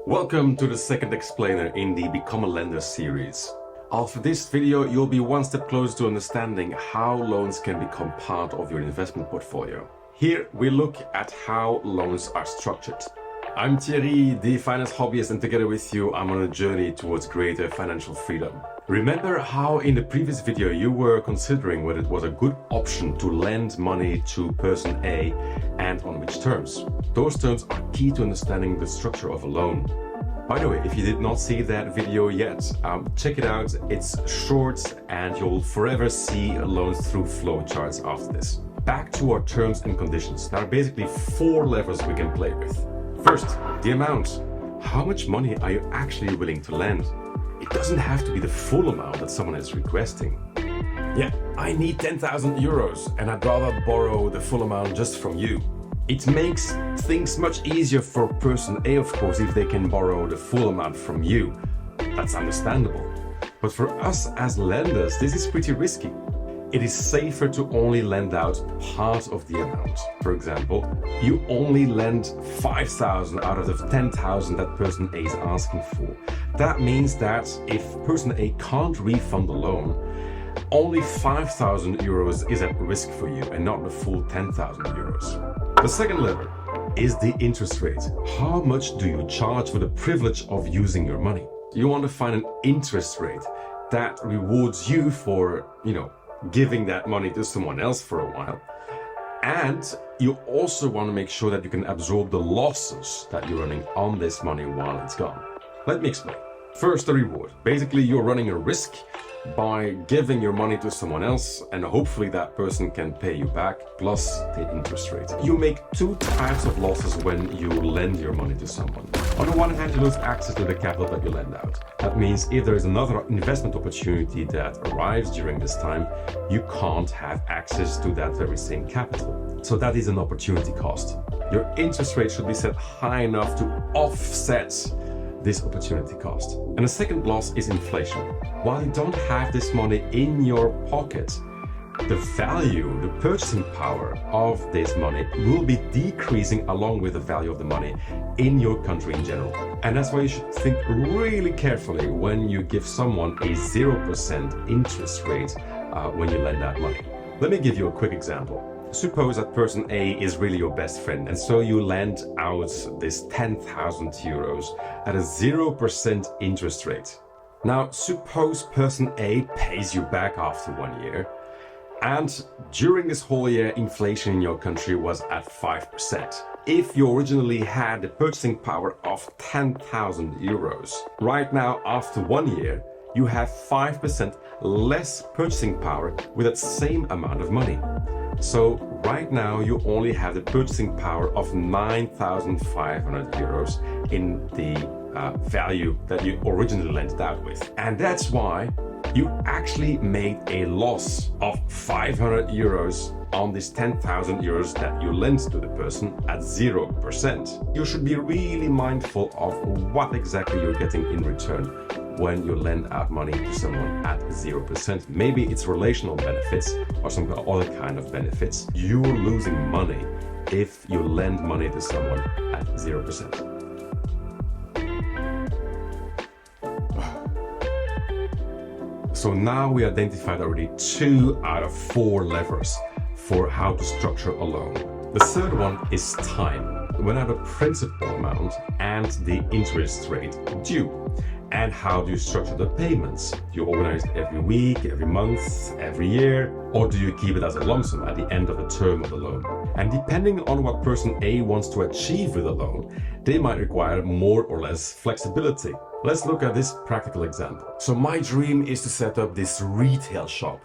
Welcome to the second explainer in the Become a Lender series. After this video, you'll be one step closer to understanding how loans can become part of your investment portfolio. Here we look at how loans are structured. I'm Thierry, the Finance Hobbyist, and together with you, I'm on a journey towards greater financial freedom. Remember how in the previous video you were considering whether it was a good option to lend money to person A and on which terms. Those terms are key to understanding the structure of a loan. By the way, if you did not see that video yet, check it out. It's short and you'll forever see loans through flow charts after this. Back to our terms and conditions. There are basically 4 levers we can play with. First, the amount. How much money are you actually willing to lend? It doesn't have to be the full amount that someone is requesting. Yeah, I need 10,000 euros and I'd rather borrow the full amount just from you. It makes things much easier for person A, of course, if they can borrow the full amount from you. That's understandable. But for us as lenders, this is pretty risky. It is safer to only lend out part of the amount. For example, you only lend 5,000 out of the 10,000 that person A is asking for. That means that if person A can't refund the loan, only 5,000 euros is at risk for you and not the full 10,000 euros. The second lever is the interest rate. How much do you charge for the privilege of using your money? You want to find an interest rate that rewards you for, giving that money to someone else for a while. And you also want to make sure that you can absorb the losses that you're running on this money while it's gone. Let me explain. First, the reward. Basically, you're running a risk by giving your money to someone else, and hopefully that person can pay you back, plus the interest rate. You make 2 types of losses when you lend your money to someone. On the one hand, you lose access to the capital that you lend out. That means if there is another investment opportunity that arrives during this time, you can't have access to that very same capital. So that is an opportunity cost. Your interest rate should be set high enough to offset this opportunity cost. And the second loss is inflation. While you don't have this money in your pocket, the value, the purchasing power of this money will be decreasing along with the value of the money in your country in general. And that's why you should think really carefully when you give someone a 0% interest rate when you lend out money. Let me give you a quick example. Suppose that person A is really your best friend, and so you lend out this 10,000 euros at a 0% interest rate. Now, suppose person A pays you back after 1 year, and during this whole year, inflation in your country was at 5%. If you originally had the purchasing power of 10,000 euros, right now, after 1 year, you have 5% less purchasing power with that same amount of money. So right now you only have the purchasing power of 9,500 euros in the value that you originally lent out with. And that's why you actually made a loss of 500 euros on this 10,000 euros that you lent to the person at 0%. You should be really mindful of what exactly you're getting in return when you lend out money to someone at 0%. Maybe it's relational benefits or some other kind of benefits. You're losing money if you lend money to someone at 0%. So now we identified already 2 out of 4 levers for how to structure a loan. The third one is time. When are the principal amount and the interest rate due? And how do you structure the payments? Do you organize it every week, every month, every year? Or do you keep it as a lump sum at the end of the term of the loan? And depending on what person A wants to achieve with a loan, they might require more or less flexibility. Let's look at this practical example. So my dream is to set up this retail shop,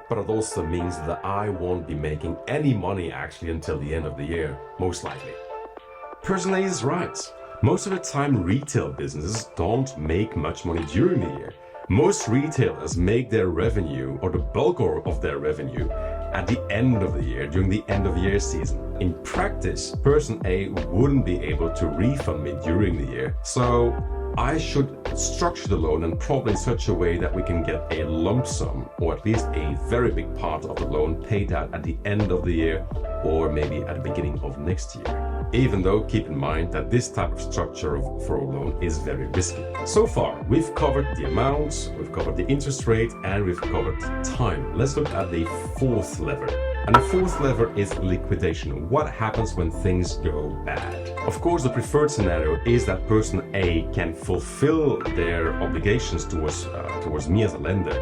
but it also means that I won't be making any money actually until the end of the year, most likely. Person A is right. Most of the time, retail businesses don't make much money during the year. Most retailers make their revenue, or the bulk of their revenue, at the end of the year, during the end of year season. In practice, person A wouldn't be able to refund me during the year, so I should structure the loan and probably in such a way that we can get a lump sum, or at least a very big part of the loan paid out at the end of the year, or maybe at the beginning of next year. even though keep in mind that this type of structure for a loan is very risky. So far, we've covered the amounts, we've covered the interest rate, and we've covered time. Let's look at the fourth lever. And the fourth lever is liquidation. What happens when things go bad? Of course, the preferred scenario is that person A can fulfill their obligations towards me as a lender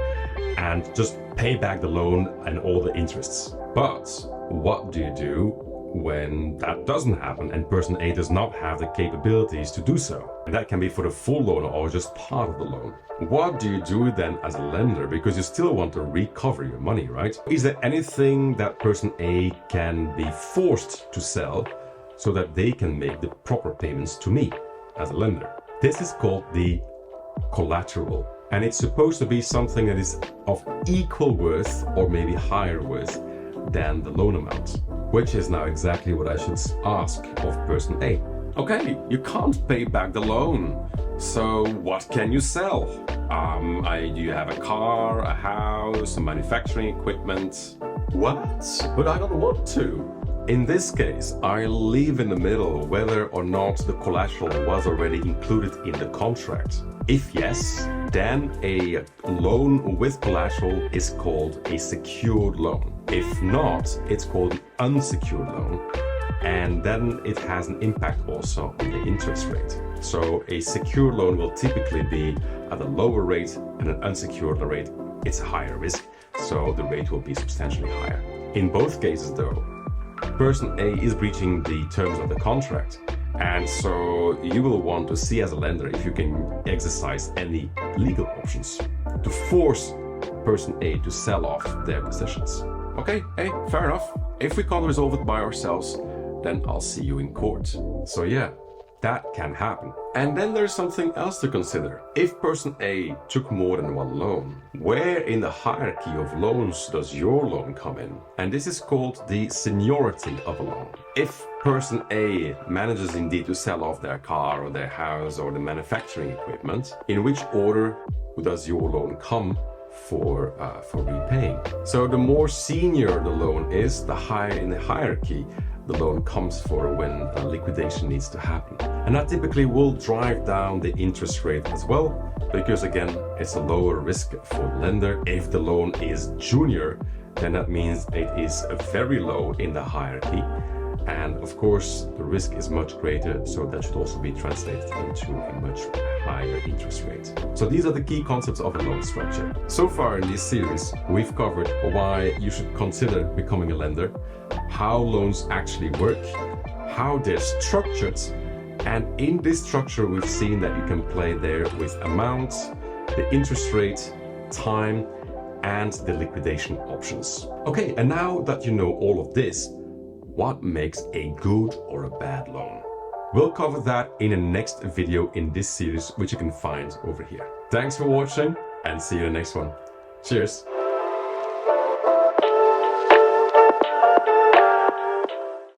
and just pay back the loan and all the interests. But what do you do when that doesn't happen and person A does not have the capabilities to do so? And that can be for the full loan or just part of the loan. What do you do then as a lender? Because you still want to recover your money, right? Is there anything that person A can be forced to sell so that they can make the proper payments to me as a lender? This is called the collateral. And it's supposed to be something that is of equal worth or maybe higher worth than the loan amount, which is now exactly what I should ask of person A. Okay, you can't pay back the loan, so what can you sell? Do you have a car, a house, some manufacturing equipment? What? But I don't want to. In this case, I leave in the middle whether or not the collateral was already included in the contract. If yes, then a loan with collateral is called a secured loan. If not, it's called an unsecured loan, and then it has an impact also on the interest rate. So a secured loan will typically be at a lower rate, and an unsecured rate, it's a higher risk, so the rate will be substantially higher. In both cases though, person A is breaching the terms of the contract, and so you will want to see as a lender if you can exercise any legal options to force person A to sell off their possessions. Okay, hey, fair enough. If we can't resolve it by ourselves, then I'll see you in court. So yeah, that can happen. And then there's something else to consider. If person A took more than one loan, where in the hierarchy of loans does your loan come in? And this is called the seniority of a loan. If person A manages indeed to sell off their car or their house or the manufacturing equipment, in which order does your loan come for repaying? So the more senior the loan is, the higher in the hierarchy the loan comes for when a liquidation needs to happen. And that typically will drive down the interest rate as well, because again, it's a lower risk for the lender. If the loan is junior, then that means it is very low in the hierarchy. And of course, the risk is much greater, so that should also be translated into a much higher interest rate. So these are the key concepts of a loan structure. So far in this series, we've covered why you should consider becoming a lender, how loans actually work, how they're structured, and in this structure we've seen that you can play there with amounts, the interest rate, time, and the liquidation options. Okay, and now that you know all of this, what makes a good or a bad loan? We'll cover that in the next video in this series, which you can find over here. Thanks for watching and see you in the next one. Cheers!